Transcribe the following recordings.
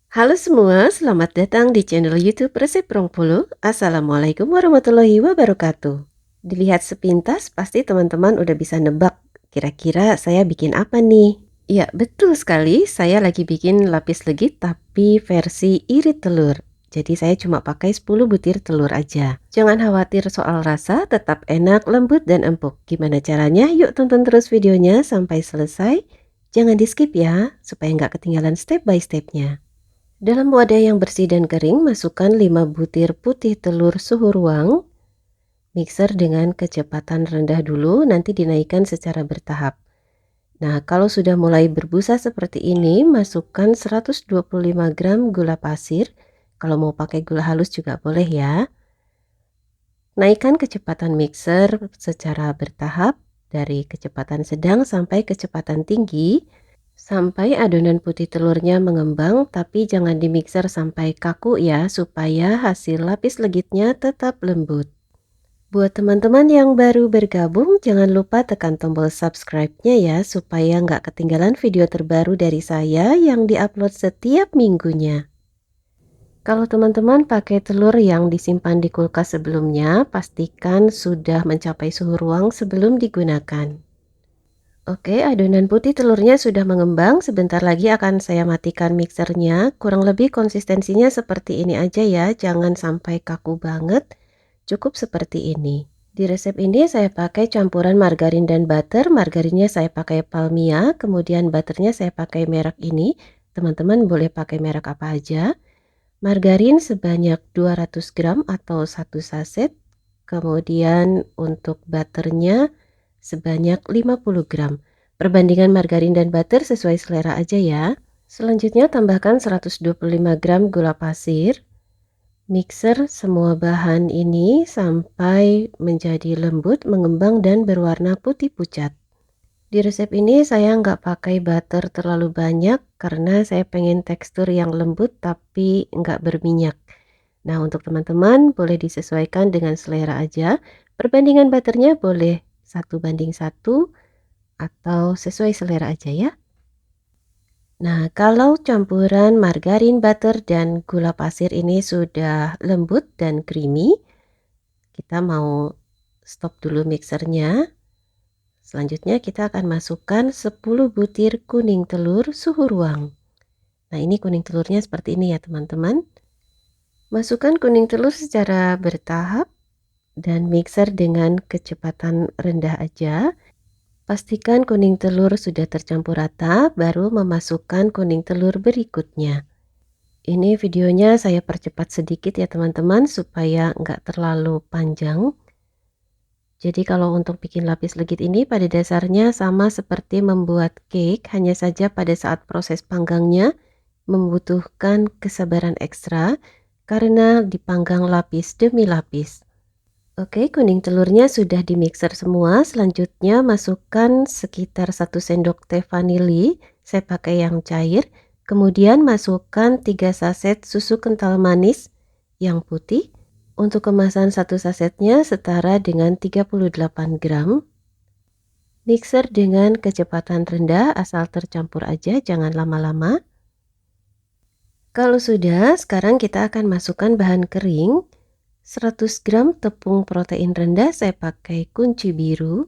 Halo semua, selamat datang di channel YouTube Resep Rongpolo. Assalamualaikum warahmatullahi wabarakatuh. Dilihat sepintas, pasti teman-teman udah bisa nebak kira-kira saya bikin apa nih? Ya, betul sekali. Saya lagi bikin lapis legit tapi versi irit telur. Jadi saya cuma pakai 10 butir telur aja. Jangan khawatir soal rasa, tetap enak, lembut, dan empuk. Gimana caranya? Yuk tonton terus videonya sampai selesai. Jangan di skip ya, supaya nggak ketinggalan step by stepnya. Dalam wadah yang bersih dan kering, masukkan 5 butir putih telur suhu ruang. Mixer dengan kecepatan rendah dulu, nanti dinaikkan secara bertahap. Nah, kalau sudah mulai berbusa seperti ini, masukkan 125 gram gula pasir. Kalau mau pakai gula halus juga boleh ya. Naikkan kecepatan mixer secara bertahap dari kecepatan sedang sampai kecepatan tinggi. Sampai adonan putih telurnya mengembang, tapi jangan dimixer sampai kaku ya, supaya hasil lapis legitnya tetap lembut. Buat teman-teman yang baru bergabung, jangan lupa tekan tombol subscribe-nya ya, supaya nggak ketinggalan video terbaru dari saya yang diupload setiap minggunya. Kalau teman-teman pakai telur yang disimpan di kulkas sebelumnya, pastikan sudah mencapai suhu ruang sebelum digunakan. Oke, adonan putih telurnya sudah mengembang. Sebentar lagi akan saya matikan mixernya. Kurang lebih konsistensinya seperti ini aja ya. Jangan sampai kaku banget. Cukup seperti ini. Di resep ini saya pakai campuran margarin dan butter. Margarinnya saya pakai Palmia, kemudian butternya saya pakai merek ini. Teman-teman boleh pakai merek apa aja. Margarin sebanyak 200 gram atau 1 saset. Kemudian untuk butternya sebanyak 50 gram. Perbandingan margarin dan butter sesuai selera aja ya. Selanjutnya tambahkan 125 gram gula pasir. Mixer semua bahan ini sampai menjadi lembut, mengembang dan berwarna putih pucat. Di resep ini saya nggak pakai butter terlalu banyak karena saya pengen tekstur yang lembut tapi nggak berminyak. Nah, untuk teman-teman boleh disesuaikan dengan selera aja. Perbandingan butternya boleh 1:1 atau sesuai selera aja ya. Nah, kalau campuran margarin, butter, dan gula pasir ini sudah lembut dan creamy, kita mau stop dulu mixernya. Selanjutnya kita akan masukkan 10 butir kuning telur suhu ruang. Nah, ini kuning telurnya seperti ini ya teman-teman. Masukkan kuning telur secara bertahap dan mixer dengan kecepatan rendah aja. Pastikan kuning telur sudah tercampur rata, baru memasukkan kuning telur berikutnya. Ini videonya saya percepat sedikit ya teman-teman, supaya nggak terlalu panjang. Jadi kalau untuk bikin lapis legit ini pada dasarnya sama seperti membuat cake, hanya saja pada saat proses panggangnya membutuhkan kesabaran ekstra karena dipanggang lapis demi lapis. Oke, kuning telurnya sudah dimixer semua. Selanjutnya masukkan sekitar 1 sendok teh vanili. Saya pakai yang cair. Kemudian masukkan 3 saset susu kental manis yang putih. Untuk kemasan 1 sasetnya setara dengan 38 gram. Mixer dengan kecepatan rendah asal tercampur aja, jangan lama-lama. Kalau sudah, sekarang kita akan masukkan bahan kering. 100 gram tepung protein rendah, saya pakai kunci biru.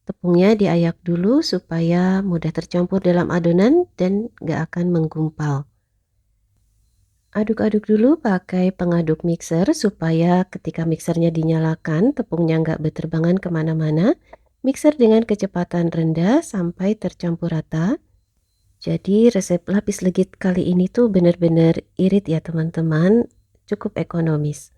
Tepungnya diayak dulu supaya mudah tercampur dalam adonan dan gak akan menggumpal. Aduk-aduk dulu pakai pengaduk mixer supaya ketika mixernya dinyalakan tepungnya nggak berterbangan kemana-mana. Mixer dengan kecepatan rendah sampai tercampur rata. Jadi resep lapis legit kali ini tuh benar-benar irit ya teman-teman, cukup ekonomis.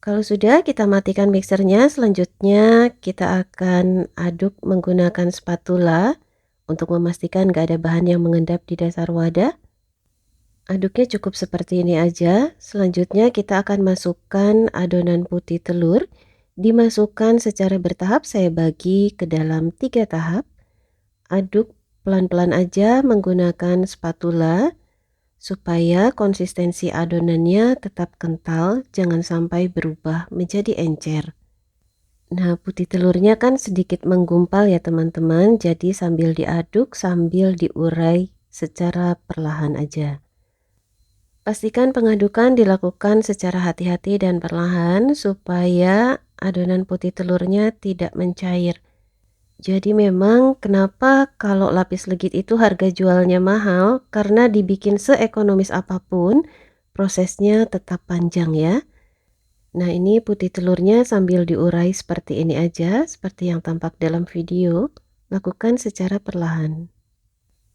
Kalau sudah kita matikan mixernya, selanjutnya kita akan aduk menggunakan spatula untuk memastikan gak ada bahan yang mengendap di dasar wadah. Aduknya cukup seperti ini aja. Selanjutnya kita akan masukkan adonan putih telur. Dimasukkan secara bertahap, saya bagi ke dalam 3 tahap. Aduk pelan-pelan aja menggunakan spatula supaya konsistensi adonannya tetap kental, jangan sampai berubah menjadi encer. Nah, putih telurnya kan sedikit menggumpal ya teman-teman, jadi sambil diaduk sambil diurai secara perlahan aja. Pastikan pengadukan dilakukan secara hati-hati dan perlahan supaya adonan putih telurnya tidak mencair. Jadi memang kenapa kalau lapis legit itu harga jualnya mahal, karena dibikin seekonomis apapun, prosesnya tetap panjang ya. Nah, ini putih telurnya sambil diurai seperti ini aja, seperti yang tampak dalam video. Lakukan secara perlahan.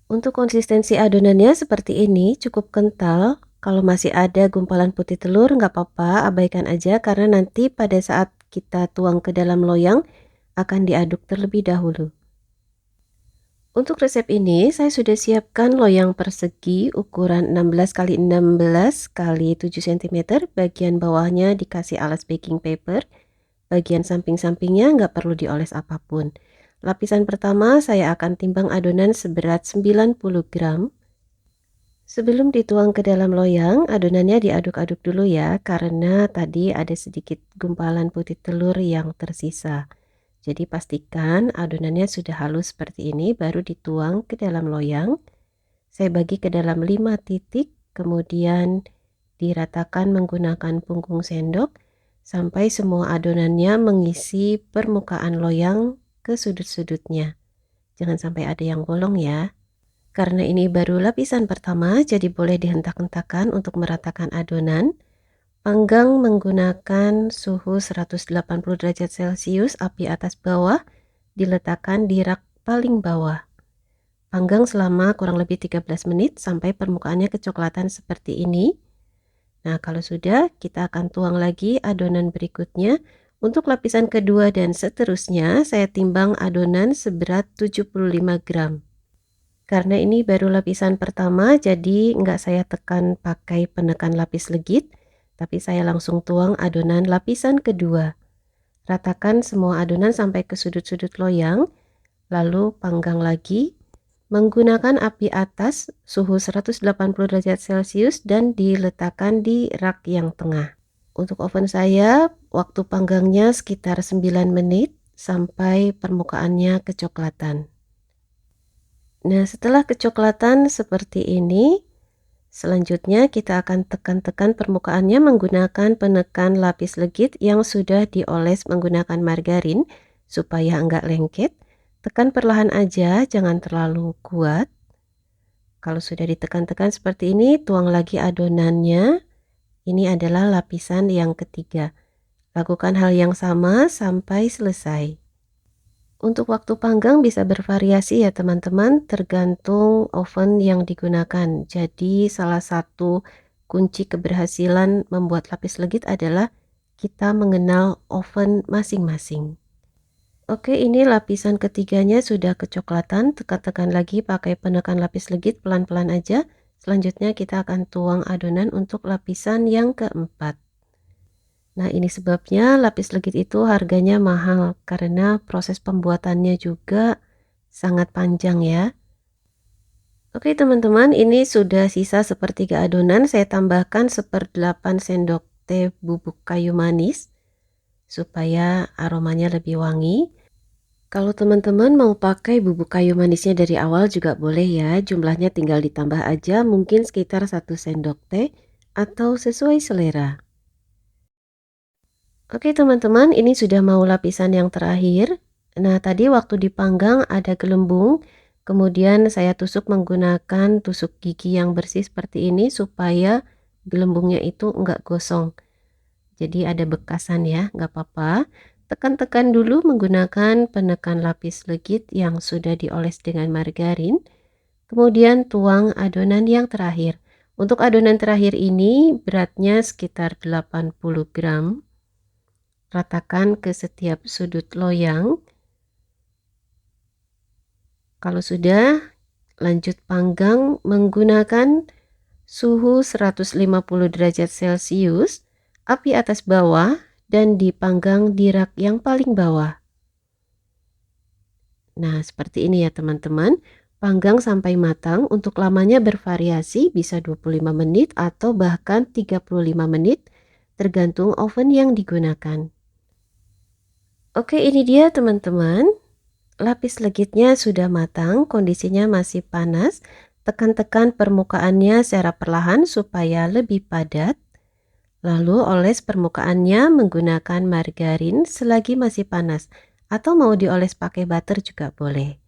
Untuk konsistensi adonannya seperti ini, cukup kental. Kalau masih ada gumpalan putih telur, nggak apa-apa, abaikan aja karena nanti pada saat kita tuang ke dalam loyang akan diaduk terlebih dahulu. Untuk resep ini, saya sudah siapkan loyang persegi ukuran 16 kali 16 kali 7 cm. Bagian bawahnya dikasih alas baking paper. Bagian samping-sampingnya nggak perlu dioles apapun. Lapisan pertama saya akan timbang adonan seberat 90 gram. Sebelum dituang ke dalam loyang, adonannya diaduk-aduk dulu ya, karena tadi ada sedikit gumpalan putih telur yang tersisa. Jadi pastikan adonannya sudah halus seperti ini, baru dituang ke dalam loyang. Saya bagi ke dalam 5 titik, kemudian diratakan menggunakan punggung sendok sampai semua adonannya mengisi permukaan loyang ke sudut-sudutnya. Jangan sampai ada yang bolong ya. Karena ini baru lapisan pertama, jadi boleh dihentak-hentakan untuk meratakan adonan. Panggang menggunakan suhu 180 derajat Celcius, api atas bawah, diletakkan di rak paling bawah. Panggang selama kurang lebih 13 menit sampai permukaannya kecoklatan seperti ini. Nah, kalau sudah, kita akan tuang lagi adonan berikutnya. Untuk lapisan kedua dan seterusnya, saya timbang adonan seberat 75 gram. Karena ini baru lapisan pertama, jadi nggak saya tekan pakai penekan lapis legit, tapi saya langsung tuang adonan lapisan kedua. Ratakan semua adonan sampai ke sudut-sudut loyang, lalu panggang lagi menggunakan api atas suhu 180 derajat Celcius dan diletakkan di rak yang tengah. Untuk oven saya, waktu panggangnya sekitar 9 menit sampai permukaannya kecoklatan. Nah, setelah kecoklatan seperti ini, selanjutnya kita akan tekan-tekan permukaannya menggunakan penekan lapis legit yang sudah dioles menggunakan margarin supaya enggak lengket. Tekan perlahan aja, jangan terlalu kuat. Kalau sudah ditekan-tekan seperti ini, tuang lagi adonannya. Ini adalah lapisan yang ketiga. Lakukan hal yang sama sampai selesai. Untuk waktu panggang bisa bervariasi ya teman-teman, tergantung oven yang digunakan. Jadi salah satu kunci keberhasilan membuat lapis legit adalah kita mengenal oven masing-masing. Oke, ini lapisan ketiganya sudah kecoklatan, tekan-tekan lagi pakai penekan lapis legit pelan-pelan aja. Selanjutnya kita akan tuang adonan untuk lapisan yang keempat. Nah, ini sebabnya lapis legit itu harganya mahal karena proses pembuatannya juga sangat panjang ya. Oke teman-teman, ini sudah sisa sepertiga adonan. Saya tambahkan 1/8 sendok teh bubuk kayu manis supaya aromanya lebih wangi. Kalau teman-teman mau pakai bubuk kayu manisnya dari awal juga boleh ya. Jumlahnya tinggal ditambah aja, mungkin sekitar 1 sendok teh atau sesuai selera. Oke teman-teman, ini sudah mau lapisan yang terakhir. Nah, tadi waktu dipanggang ada gelembung, kemudian saya tusuk menggunakan tusuk gigi yang bersih seperti ini supaya gelembungnya itu enggak gosong. Jadi ada bekasan ya, nggak apa-apa. Tekan-tekan dulu menggunakan penekan lapis legit yang sudah dioles dengan margarin. Kemudian tuang adonan yang terakhir. Untuk adonan terakhir ini beratnya sekitar 80 gram. Ratakan ke setiap sudut loyang. Kalau sudah, lanjut panggang menggunakan suhu 150 derajat Celcius, api atas bawah, dan dipanggang di rak yang paling bawah. Nah, seperti ini ya teman-teman. Panggang sampai matang, untuk lamanya bervariasi, bisa 25 menit atau bahkan 35 menit, tergantung oven yang digunakan. Oke, ini dia teman-teman. Lapis legitnya sudah matang, kondisinya masih panas, Tekan-tekan permukaannya secara perlahan supaya lebih padat. Lalu oles permukaannya menggunakan margarin selagi masih panas, atau mau dioles pakai butter juga boleh.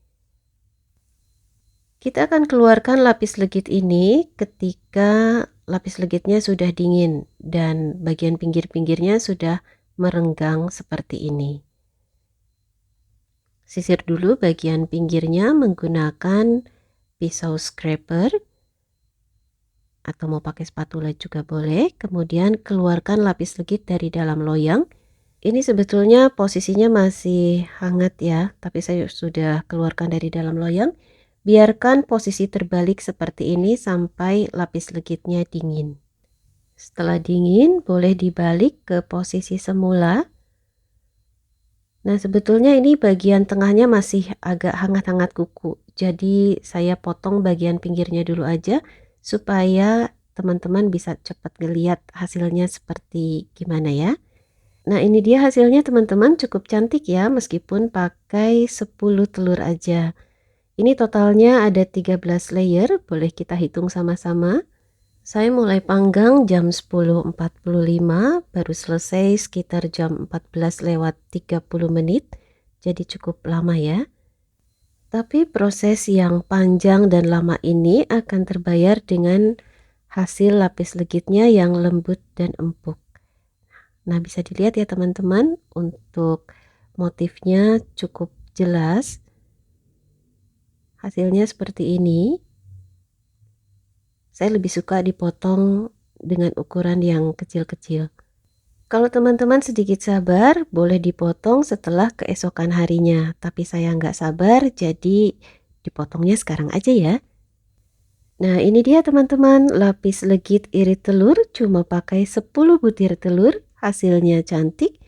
Kita akan keluarkan lapis legit ini ketika lapis legitnya sudah dingin dan bagian pinggir-pinggirnya sudah merenggang seperti ini. Sisir dulu bagian pinggirnya menggunakan pisau scraper atau mau pakai spatula juga boleh. Kemudian keluarkan lapis legit dari dalam loyang. Ini sebetulnya posisinya masih hangat ya, tapi saya sudah keluarkan dari dalam loyang. Biarkan posisi terbalik seperti ini sampai lapis legitnya dingin. Setelah dingin, boleh dibalik ke posisi semula. Nah, sebetulnya ini bagian tengahnya masih agak hangat-hangat kuku. Jadi saya potong bagian pinggirnya dulu aja supaya teman-teman bisa cepat ngeliat hasilnya seperti gimana ya. Nah, ini dia hasilnya teman-teman, cukup cantik ya meskipun pakai 10 telur aja. Ini totalnya ada 13 layer, boleh kita hitung sama-sama. Saya mulai panggang jam 10.45, baru selesai sekitar jam 14:30 menit, jadi cukup lama ya. Tapi proses yang panjang dan lama ini akan terbayar dengan hasil lapis legitnya yang lembut dan empuk. Nah, bisa dilihat ya teman-teman, untuk motifnya cukup jelas. Hasilnya seperti ini. Saya lebih suka dipotong dengan ukuran yang kecil-kecil. Kalau teman-teman sedikit sabar, boleh dipotong setelah keesokan harinya. Tapi saya nggak sabar, jadi dipotongnya sekarang aja ya. Nah, ini dia teman-teman, lapis legit irit telur, cuma pakai 10 butir telur. Hasilnya cantik,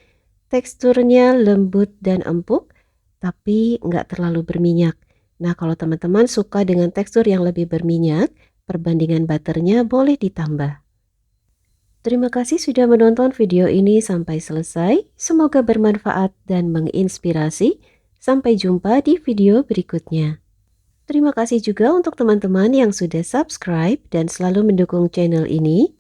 teksturnya lembut dan empuk, tapi nggak terlalu berminyak. Nah, kalau teman-teman suka dengan tekstur yang lebih berminyak, perbandingan butternya boleh ditambah. Terima kasih sudah menonton video ini sampai selesai. Semoga bermanfaat dan menginspirasi. Sampai jumpa di video berikutnya. Terima kasih juga untuk teman-teman yang sudah subscribe dan selalu mendukung channel ini.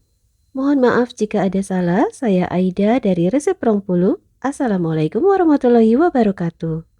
Mohon maaf jika ada salah. Saya Aida dari Resep Rongpulu. Assalamualaikum warahmatullahi wabarakatuh.